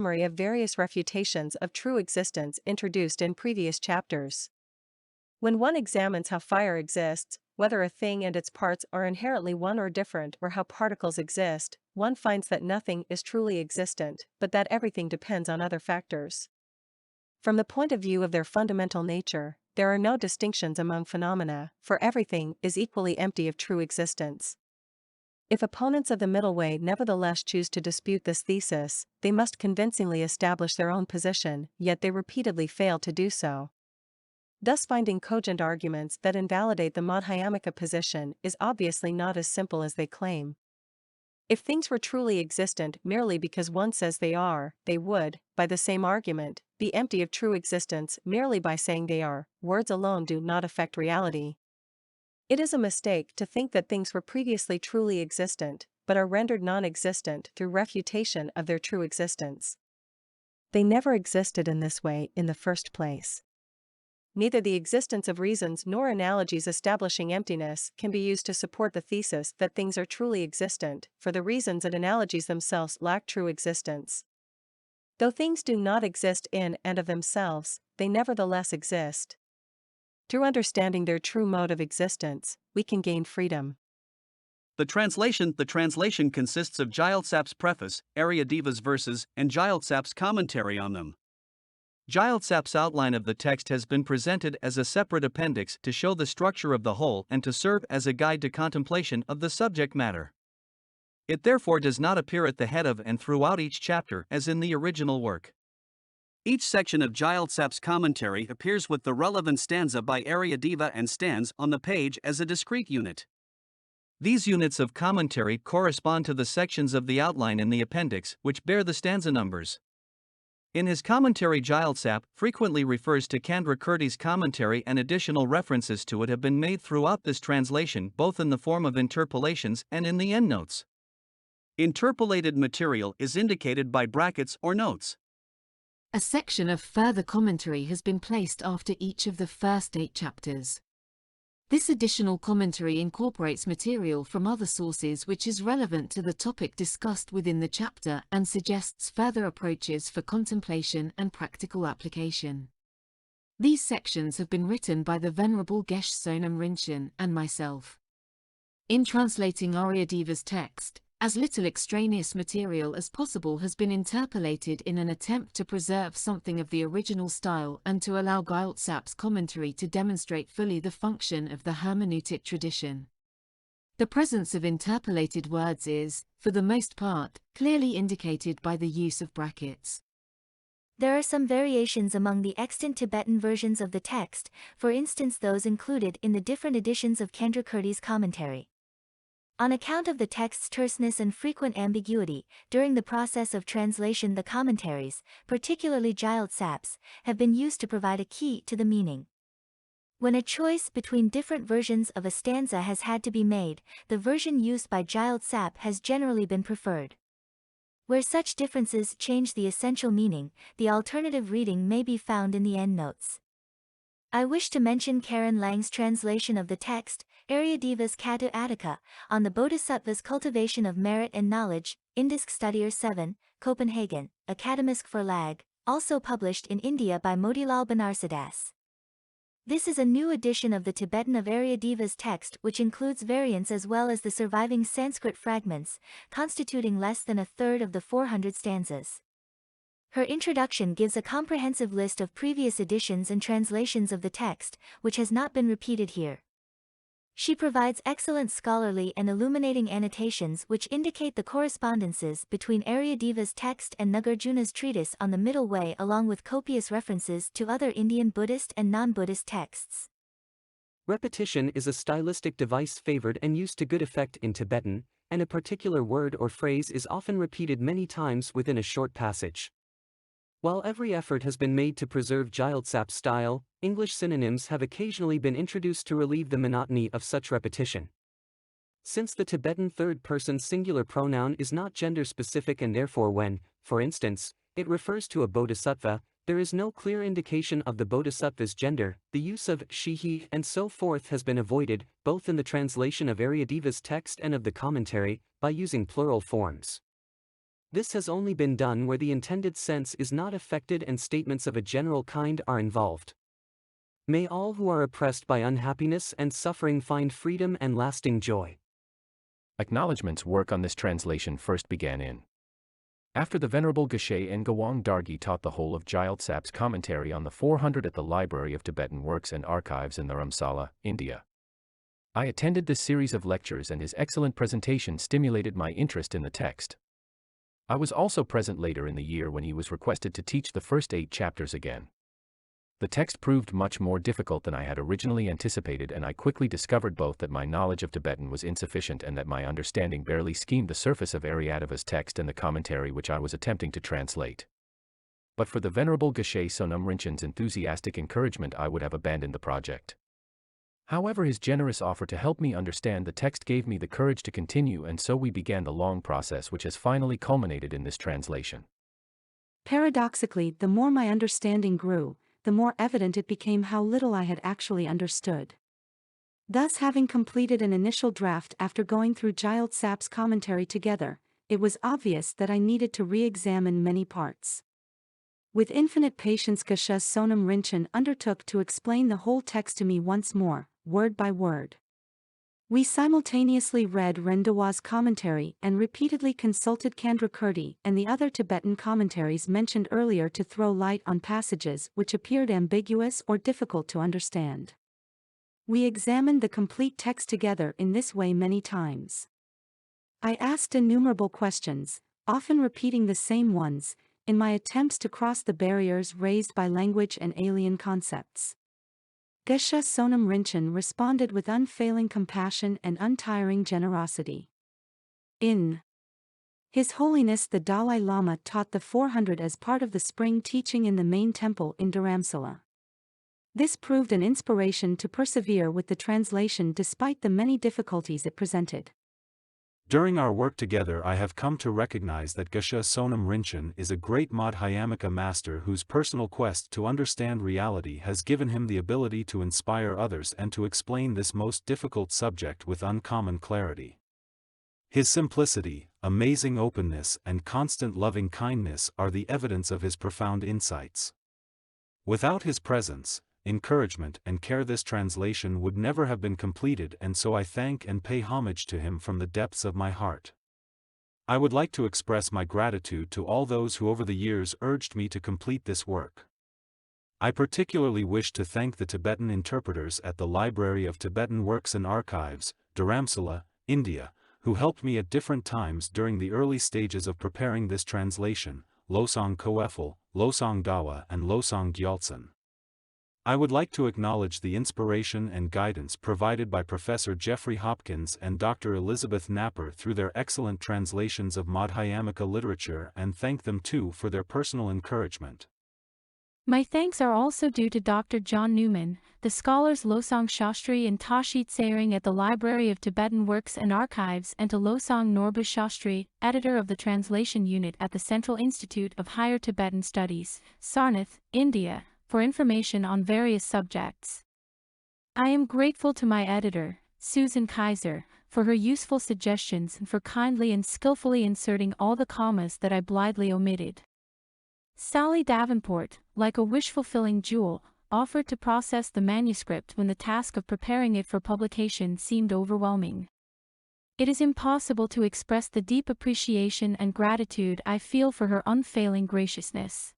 summary of various refutations of true existence introduced in previous chapters. When one examines how fire exists, whether a thing and its parts are inherently one or different, or how particles exist, one finds that nothing is truly existent, but that everything depends on other factors. From the point of view of their fundamental nature, there are no distinctions among phenomena, for everything is equally empty of true existence. If opponents of the middle way nevertheless choose to dispute this thesis, they must convincingly establish their own position, yet they repeatedly fail to do so. Thus finding cogent arguments that invalidate the Madhyamika position is obviously not as simple as they claim. If things were truly existent merely because one says they are, they would, by the same argument, be empty of true existence merely by saying they are. Words alone do not affect reality. It is a mistake to think that things were previously truly existent, but are rendered non-existent through refutation of their true existence. They never existed in this way in the first place. Neither the existence of reasons nor analogies establishing emptiness can be used to support the thesis that things are truly existent, for the reasons and analogies themselves lack true existence. Though things do not exist in and of themselves, they nevertheless exist. Through understanding their true mode of existence, we can gain freedom. The translation consists of Gyeltsap's preface, Aryadeva's verses, and Gyeltsap's commentary on them. Gyeltsap's outline of the text has been presented as a separate appendix to show the structure of the whole and to serve as a guide to contemplation of the subject matter. It therefore does not appear at the head of and throughout each chapter as in the original work. Each section of Gyeltsap's commentary appears with the relevant stanza by Aryadeva and stands on the page as a discrete unit. These units of commentary correspond to the sections of the outline in the appendix, which bear the stanza numbers. In his commentary, Gyeltsap frequently refers to Candrakirti's commentary, and additional references to it have been made throughout this translation, both in the form of interpolations and in the endnotes. Interpolated material is indicated by brackets or notes. A section of further commentary has been placed after each of the first 8 chapters. This additional commentary incorporates material from other sources which is relevant to the topic discussed within the chapter and suggests further approaches for contemplation and practical application. These sections have been written by the Venerable Geshe Sonam Rinchen and myself. In translating Aryadeva's text, as little extraneous material as possible has been interpolated in an attempt to preserve something of the original style and to allow Gyeltsap's commentary to demonstrate fully the function of the hermeneutic tradition. The presence of interpolated words is, for the most part, clearly indicated by the use of brackets. There are some variations among the extant Tibetan versions of the text, for instance those included in the different editions of Candrakirti's commentary. On account of the text's terseness and frequent ambiguity, during the process of translation the commentaries, particularly Gyeltsap's, have been used to provide a key to the meaning. When a choice between different versions of a stanza has had to be made, the version used by Gyeltsap has generally been preferred. Where such differences change the essential meaning, the alternative reading may be found in the endnotes. I wish to mention Karen Lang's translation of the text, Aryadeva's Katu Attika, on the Bodhisattva's cultivation of merit and knowledge, Indisk Studier 7, Copenhagen, Akademisk Forlag, also published in India by Motilal Banarsidass. This is a new edition of the Tibetan of Aryadeva's text which includes variants as well as the surviving Sanskrit fragments, constituting less than a third of the 400 stanzas. Her introduction gives a comprehensive list of previous editions and translations of the text, which has not been repeated here. She provides excellent scholarly and illuminating annotations which indicate the correspondences between Aryadeva's text and Nagarjuna's treatise on the Middle Way, along with copious references to other Indian Buddhist and non-Buddhist texts. Repetition is a stylistic device favored and used to good effect in Tibetan, and a particular word or phrase is often repeated many times within a short passage. While every effort has been made to preserve Gyeltsap's style, English synonyms have occasionally been introduced to relieve the monotony of such repetition. Since the Tibetan third-person singular pronoun is not gender-specific and therefore when, for instance, it refers to a bodhisattva, there is no clear indication of the bodhisattva's gender, the use of she, he, and so forth has been avoided, both in the translation of Aryadeva's text and of the commentary, by using plural forms. This has only been done where the intended sense is not affected and statements of a general kind are involved. May all who are oppressed by unhappiness and suffering find freedom and lasting joy. Acknowledgement's work on this translation first began in. After the Venerable Geshe Ngawang Dargi taught the whole of Gyeltsap's commentary on the 400 at the Library of Tibetan Works and Archives in Dharamsala, India. I attended this series of lectures and his excellent presentation stimulated my interest in the text. I was also present later in the year when he was requested to teach the first 8 chapters again. The text proved much more difficult than I had originally anticipated, and I quickly discovered both that my knowledge of Tibetan was insufficient and that my understanding barely skimmed the surface of Aryadeva's text and the commentary which I was attempting to translate. But for the Venerable Geshe Sonam Rinpoche's enthusiastic encouragement, I would have abandoned the project. However, his generous offer to help me understand the text gave me the courage to continue, and so we began the long process which has finally culminated in this translation. Paradoxically, the more my understanding grew, the more evident it became how little I had actually understood. Thus, having completed an initial draft after going through Gyeltsap's commentary together, it was obvious that I needed to re-examine many parts. With infinite patience, Geshe Sonam Rinpoche undertook to explain the whole text to me once more, word by word. We simultaneously read Rendawa's commentary and repeatedly consulted Candrakirti and the other Tibetan commentaries mentioned earlier to throw light on passages which appeared ambiguous or difficult to understand. We examined the complete text together in this way many times. I asked innumerable questions, often repeating the same ones, in my attempts to cross the barriers raised by language and alien concepts. Geshe Sonam Rinpoche responded with unfailing compassion and untiring generosity. In His Holiness the Dalai Lama taught the 400 as part of the spring teaching in the main temple in Dharamsala. This proved an inspiration to persevere with the translation despite the many difficulties it presented. During our work together, I have come to recognize that Geshe Sonam Rinpoche is a great Madhyamaka master whose personal quest to understand reality has given him the ability to inspire others and to explain this most difficult subject with uncommon clarity. His simplicity, amazing openness, and constant loving kindness are the evidence of his profound insights. Without his presence, encouragement, and care, this translation would never have been completed, and so I thank and pay homage to him from the depths of my heart. I would like to express my gratitude to all those who over the years urged me to complete this work. I particularly wish to thank the Tibetan interpreters at the Library of Tibetan Works and Archives, Dharamsala, India, who helped me at different times during the early stages of preparing this translation, Losang Koefel, Losang Dawa, and Losang Gyeltsap. I would like to acknowledge the inspiration and guidance provided by Professor Jeffrey Hopkins and Dr. Elizabeth Napper through their excellent translations of Madhyamaka literature, and thank them too for their personal encouragement. My thanks are also due to Dr. John Newman, the scholars Losang Shastri and Tashit Tsering at the Library of Tibetan Works and Archives, and to Losang Norbu Shastri, editor of the translation unit at the Central Institute of Higher Tibetan Studies, Sarnath, India, for information on various subjects. I am grateful to my editor, Susan Kaiser, for her useful suggestions and for kindly and skillfully inserting all the commas that I blithely omitted. Sally Davenport, like a wish-fulfilling jewel, offered to process the manuscript when the task of preparing it for publication seemed overwhelming. It is impossible to express the deep appreciation and gratitude I feel for her unfailing graciousness.